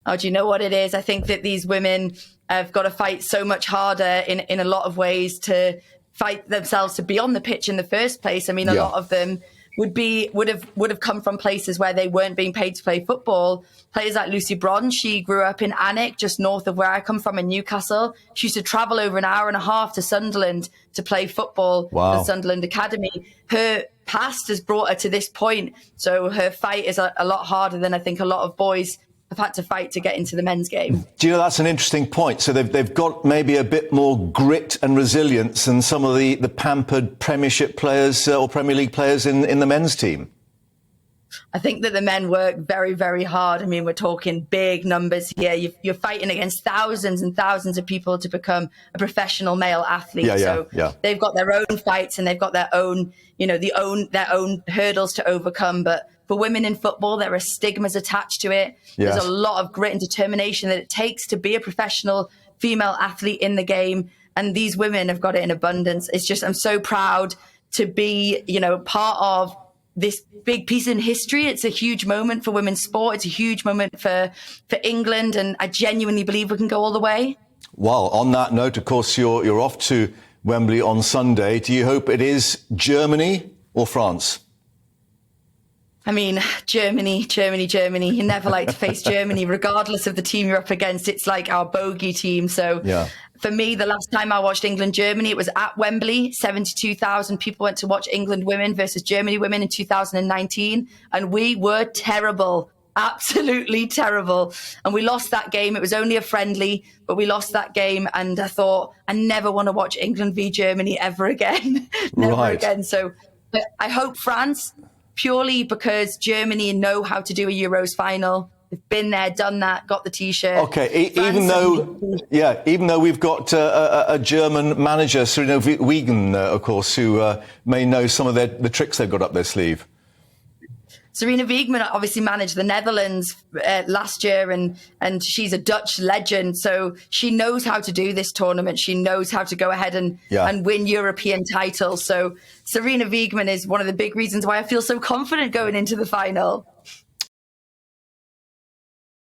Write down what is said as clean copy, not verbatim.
Oh, do you know what it is? I think that these women have got to fight so much harder in a lot of ways to fight themselves to be on the pitch in the first place. I mean, a lot of them would have come from places where they weren't being paid to play football. Players like Lucy Bronze, she grew up in Alnwick, just north of where I come from in Newcastle. She used to travel over an hour and a half to Sunderland to play football for the Sunderland Academy. Her past has brought her to this point. So her fight is a lot harder than I think a lot of boys have had to fight to get into the men's game. Do you know, that's an interesting point. So they've got maybe a bit more grit and resilience than some of the pampered Premiership players or Premier League players in the men's team. I think that the men work very, very hard. I mean, we're talking big numbers here. You're fighting against thousands and thousands of people to become a professional male athlete. They've got their own fights and they've got their own, their own hurdles to overcome. But for women in football, there are stigmas attached to it. There's a lot of grit and determination that it takes to be a professional female athlete in the game. And these women have got it in abundance. It's just, I'm so proud to be, part of this big piece in history. It's a huge moment for women's sport. It's a huge moment for England. And I genuinely believe we can go all the way. Well, on that note, of course, you're off to Wembley on Sunday. Do you hope it is Germany or France? I mean, Germany. You never like to face Germany, regardless of the team you're up against. It's like our bogey team. So for me, the last time I watched England-Germany, it was at Wembley. 72,000 people went to watch England women versus Germany women in 2019. And we were terrible, absolutely terrible. And we lost that game. It was only a friendly, but we lost that game. And I thought, I never want to watch England v Germany ever again. Never again. So I hope France, purely because Germany know how to do a Euros final. They've been there, done that, got the T-shirt. Okay, even though we've got a German manager, Serena Wiegand, of course, who may know some of the tricks they've got up their sleeve. Serena Wiegand obviously managed the Netherlands last year, and she's a Dutch legend, so she knows how to do this tournament. She knows how to go ahead and win European titles. So Serena Wiegand is one of the big reasons why I feel so confident going into the final.